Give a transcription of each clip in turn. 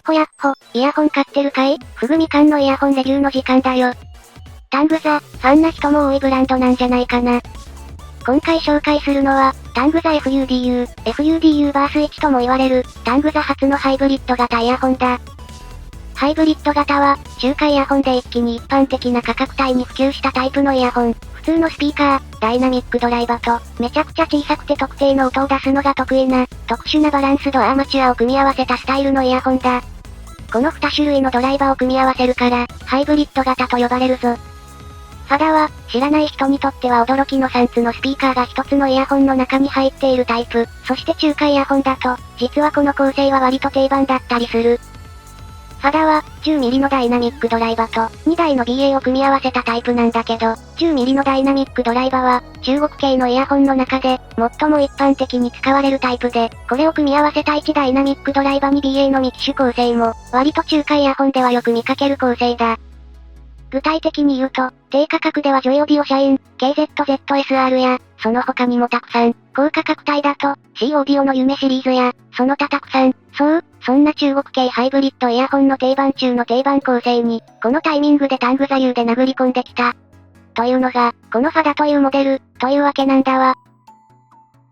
ほやっほ、イヤホン買ってるかい？ふぐみかんのイヤホンレビューの時間だよ。タングザ、ファンな人も多いブランドなんじゃないかな。今回紹介するのは、タングザ FUDU バース1とも言われる、タングザ初のハイブリッド型イヤホンだ。ハイブリッド型は、中華イヤホンで一気に一般的な価格帯に普及したタイプのイヤホン。普通のスピーカー、ダイナミックドライバーと、めちゃくちゃ小さくて特定の音を出すのが得意な、特殊なバランスドアーマチュアを組み合わせたスタイルのイヤホンだ。この2種類のドライバーを組み合わせるから、ハイブリッド型と呼ばれるぞ。ファダは、知らない人にとっては驚きの3つのスピーカーが1つのイヤホンの中に入っているタイプ。そして中華イヤホンだと、実はこの構成は割と定番だったりする。ファダは、10mm のダイナミックドライバーと、2台の BA を組み合わせたタイプなんだけど、10mm のダイナミックドライバーは、中国系のイヤホンの中で、最も一般的に使われるタイプで、これを組み合わせた1ダイナミックドライバーに BA のミキシュ構成も、割と中華イヤホンではよく見かける構成だ。具体的に言うと、低価格ではジョイオーディオシャイン、KZZSR や、その他にもたくさん、高価格帯だと、C オーディオの夢シリーズや、その他たくさん、そんな中国系ハイブリッドイヤホンの定番中の定番構成に、このタイミングでタングザ U で殴り込んできた。というのが、このファダというモデル、というわけなんだわ。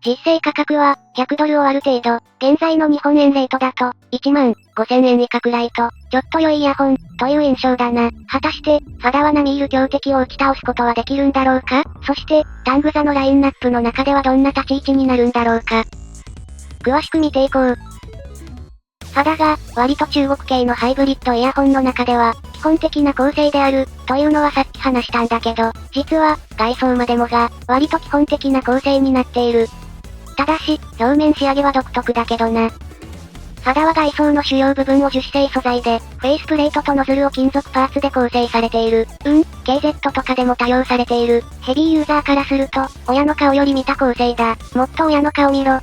実勢価格は、100ドルをある程度、現在の日本円レートだと、1万5000円以下くらいと、ちょっと良いイヤホン、という印象だな。果たして、ファダは並みいる強敵を打ち倒すことはできるんだろうか？そして、タングザのラインナップの中ではどんな立ち位置になるんだろうか？詳しく見ていこう。ファダが、割と中国系のハイブリッドイヤホンの中では、基本的な構成である、というのはさっき話したんだけど、実は、外装までもが、割と基本的な構成になっている。ただし、表面仕上げは独特だけどな。ファダは外装の主要部分を樹脂製素材で、フェイスプレートとノズルを金属パーツで構成されている。KZ とかでも多用されている。ヘビーユーザーからすると、親の顔より見た構成だ。もっと親の顔見ろ。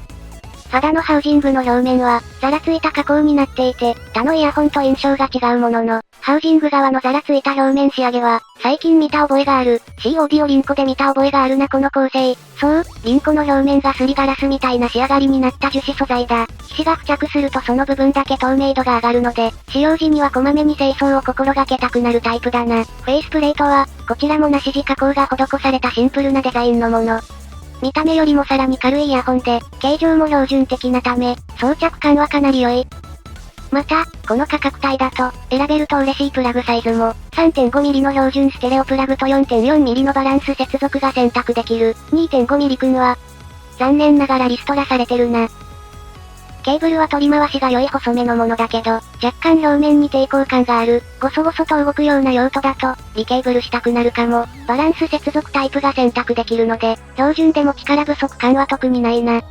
ファダのハウジングの表面は、ザラついた加工になっていて、他のイヤホンと印象が違うものの、ハウジング側のザラついた表面仕上げは、最近見た覚えがある。C オーディオリンコで見た覚えがあるなこの構成。そう、リンコの表面がすりガラスみたいな仕上がりになった樹脂素材だ。皮脂が付着するとその部分だけ透明度が上がるので、使用時にはこまめに清掃を心がけたくなるタイプだな。フェイスプレートは、こちらもなし地加工が施されたシンプルなデザインのもの。見た目よりもさらに軽いイヤホンで、形状も標準的なため、装着感はかなり良い。また、この価格帯だと、選べると嬉しいプラグサイズも、3.5mm の標準ステレオプラグと 4.4mm のバランス接続が選択できる。2.5mm くんは、残念ながらリストラされてるな。ケーブルは取り回しが良い細めのものだけど、若干表面に抵抗感がある。ゴソゴソと動くような用途だと、リケーブルしたくなるかも。バランス接続タイプが選択できるので、標準でも力不足感は特にないな。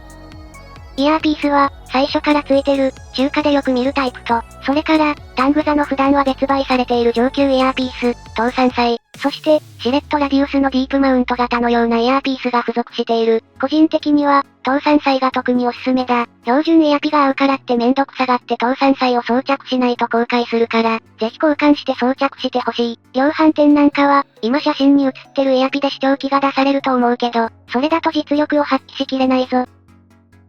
イヤーピースは、最初から付いてる、中華でよく見るタイプと、それから、タングザの普段は別売されている上級イヤーピース、搭載載、そして、シレットラディウスのディープマウント型のようなイヤーピースが付属している。個人的には、搭載載が特におすすめだ。標準イヤピが合うからってめんどくさがって搭載載を装着しないと後悔するから、ぜひ交換して装着してほしい。量販店なんかは、今写真に写ってるイヤピで視聴器が出されると思うけど、それだと実力を発揮しきれないぞ。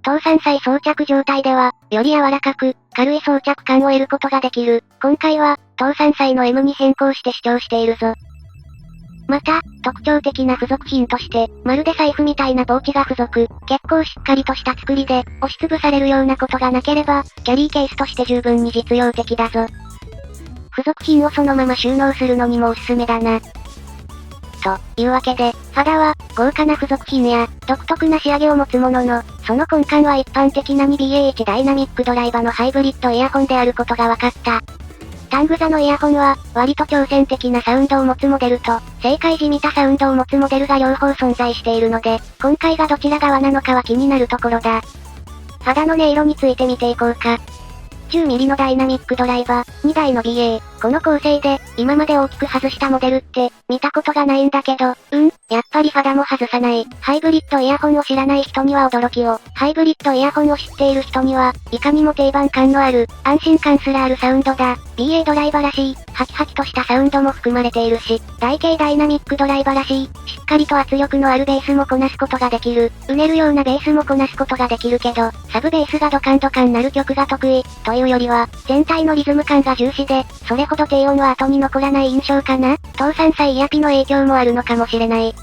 搭載載装着状態では、より柔らかく、軽い装着感を得ることができる。今回は、搭載載の M に変更して試聴しているぞ。また、特徴的な付属品として、まるで財布みたいなポーチが付属。結構しっかりとした作りで、押しつぶされるようなことがなければ、キャリーケースとして十分に実用的だぞ。付属品をそのまま収納するのにもおすすめだな。というわけで、ファダは、豪華な付属品や、独特な仕上げを持つものの、その根幹は一般的な 2BA1 ダイナミックドライバーのハイブリッドイヤホンであることが分かった。タングザのイヤホンは、割と挑戦的なサウンドを持つモデルと、正解じみたサウンドを持つモデルが両方存在しているので、今回がどちら側なのかは気になるところだ。ファダの音色について見ていこうか。10mm のダイナミックドライバー、2台の BA、この構成で、今まで大きく外したモデルって、見たことがないんだけど、やっぱりファダも外さない。ハイブリッドイヤホンを知らない人には驚きを。ハイブリッドイヤホンを知っている人には、いかにも定番感のある、安心感すらあるサウンドだ。BA ドライバーらしい、ハキハキとしたサウンドも含まれているし、台形ダイナミックドライバーらしい、しっかりと圧力のあるベースもこなすことができる。うねるようなベースもこなすことができるけど、サブベースがドカンなる曲が得意、というよりは、全体のリズム感が重視で、それほど低音は後に残らない印象かな。倒産祭イヤピの影響もあるのかもしれない。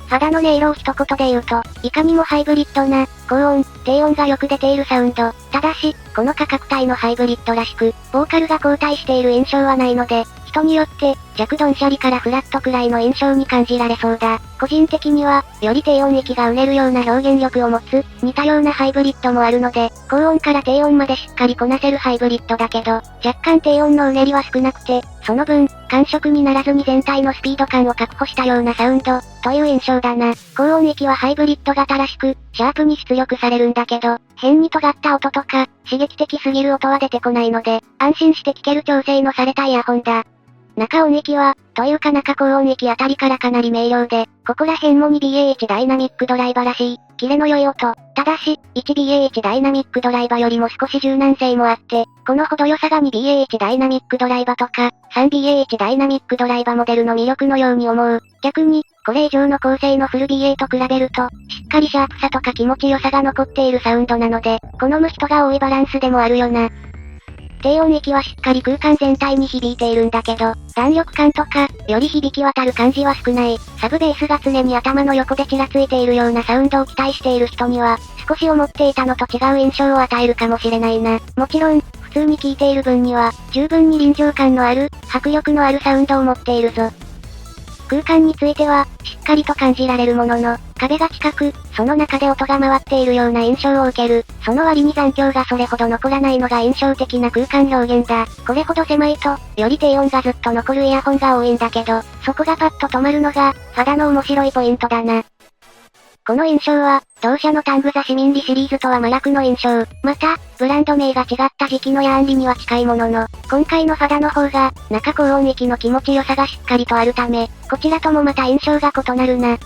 ファダの音色を一言で言うと、いかにもハイブリッドな、高音、低音がよく出ているサウンド。ただし、この価格帯のハイブリッドらしく、ボーカルが交代している印象はないので、人によって、弱ドンシャリからフラットくらいの印象に感じられそうだ。個人的には、より低音域がうねるような表現力を持つ、似たようなハイブリッドもあるので、高音から低音までしっかりこなせるハイブリッドだけど、若干低音のうねりは少なくて、その分、感触にならずに全体のスピード感を確保したようなサウンド、という印象だな。高音域はハイブリッド型らしく、シャープに出力されるんだけど、変に尖った音とか、刺激的すぎる音は出てこないので、安心して聴ける調整のされたイヤホンだ。中音域は、というか中高音域あたりからかなり明瞭で、ここら辺も 2BA1 ダイナミックドライバーらしい、キレの良い音。ただし、1BA1 ダイナミックドライバーよりも少し柔軟性もあって、この程よさが 2BA1 ダイナミックドライバーとか、3BA1 ダイナミックドライバーモデルの魅力のように思う。逆に、これ以上の構成のフル BA と比べると、しっかりシャープさとか気持ちよさが残っているサウンドなので、好む人が多いバランスでもあるよな。低音域はしっかり空間全体に響いているんだけど、弾力感とか、より響き渡る感じは少ない。サブベースが常に頭の横でちらついているようなサウンドを期待している人には、少し思っていたのと違う印象を与えるかもしれないな。もちろん、普通に聴いている分には、十分に臨場感のある、迫力のあるサウンドを持っているぞ。空間については、しっかりと感じられるものの、壁が近く、その中で音が回っているような印象を受ける。その割に残響がそれほど残らないのが印象的な空間表現だ。これほど狭いと、より低音がずっと残るイヤホンが多いんだけど、そこがパッと止まるのが、ファダの面白いポイントだな。この印象は、同社のタングザ市民リシリーズとは真逆の印象。また、ブランド名が違った時期のヤーンリには近いものの、今回のファダの方が、中高音域の気持ちよさがしっかりとあるため、こちらともまた印象が異なるな。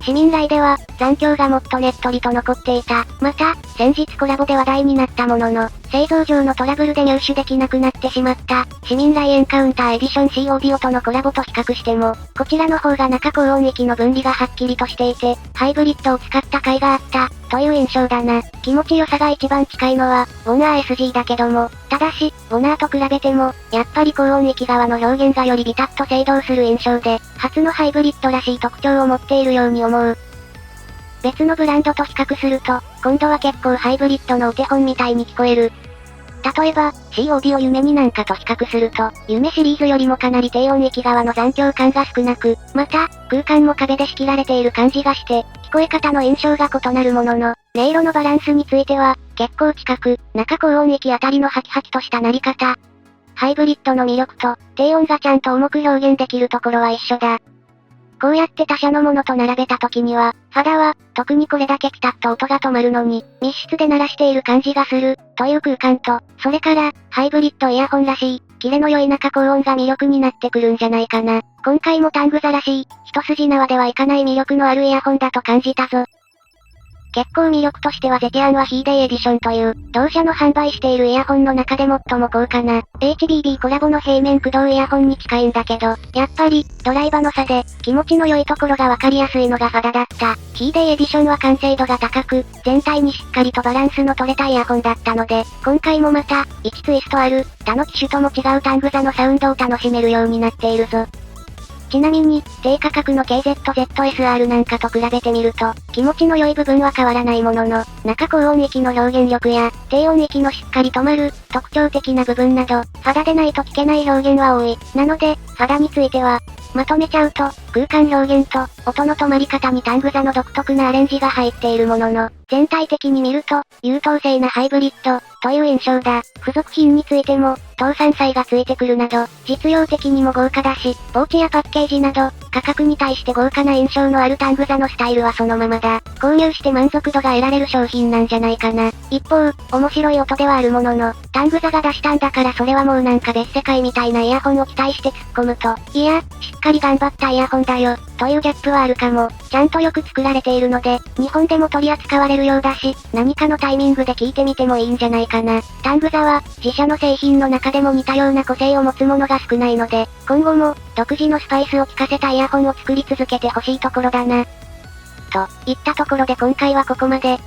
市民来では、残響がもっとねっとりと残っていた。また、先日コラボで話題になったものの、製造上のトラブルで入手できなくなってしまった、市民来エンカウンターエディション C オーディオとのコラボと比較しても、こちらの方が中高音域の分離がはっきりとしていて、ハイブリッドを使った甲斐があった、という印象だな。気持ちよさが一番近いのは、ウォナー SG だけども、ただし、ウォナーと比べても、やっぱり高音域側の表現がよりビタッと制動する印象で、初のハイブリッドらしい特徴を持っているように思う。別のブランドと比較すると、今度は結構ハイブリッドのお手本みたいに聞こえる。例えば、C オーディオ夢になんかと比較すると、夢シリーズよりもかなり低音域側の残響感が少なく、また、空間も壁で仕切られている感じがして、聞こえ方の印象が異なるものの、音色のバランスについては、結構近く、中高音域あたりのハキハキとした鳴り方。ハイブリッドの魅力と、低音がちゃんと重く表現できるところは一緒だ。こうやって他社のものと並べた時には、ファダは、特にこれだけピタッと音が止まるのに、密室で鳴らしている感じがする、という空間と、それから、ハイブリッドイヤホンらしい、キレの良い中高音が魅力になってくるんじゃないかな。今回もタングザらしい、一筋縄ではいかない魅力のあるイヤホンだと感じたぞ。結構魅力としてはゼティアンはヒーデイエディションという、同社の販売しているイヤホンの中で最も高価な、HBB コラボの平面駆動イヤホンに近いんだけど、やっぱり、ドライバの差で、気持ちの良いところがわかりやすいのがファダだった。ヒーデイエディションは完成度が高く、全体にしっかりとバランスの取れたイヤホンだったので、今回もまた、1ツイストある、他の機種とも違うタングザのサウンドを楽しめるようになっているぞ。ちなみに、低価格の KZZSR なんかと比べてみると、気持ちの良い部分は変わらないものの、中高音域の表現力や、低音域のしっかり止まる、特徴的な部分など、ファダでないと聞けない表現は多い。なので、ファダについては、まとめちゃうと、空間表現と、音の止まり方にタングザの独特なアレンジが入っているものの、全体的に見ると、優等生なハイブリッド、という印象だ。付属品についても、倒産祭がついてくるなど、実用的にも豪華だし、ポーチやパッケージなど、価格に対して豪華な印象のあるタングザのスタイルはそのままだ。購入して満足度が得られる商品なんじゃないかな。一方、面白い音ではあるものの、タングザが出したんだからそれはもうなんか別世界みたいなイヤホンを期待して突っ込むと、いや、しっかり頑張ったイヤホンだよ、というギャップはあるかも。ちゃんとよく作られているので、日本でも取り扱われるようだし、何かのタイミングで聞いてみてもいいんじゃないかな。タングザは、自社の製品の中でも似たような個性を持つものが少ないので、今後も、独自のスパイスを効かせたイヤホンを作り続けてほしいところだな。といったところで今回はここまで。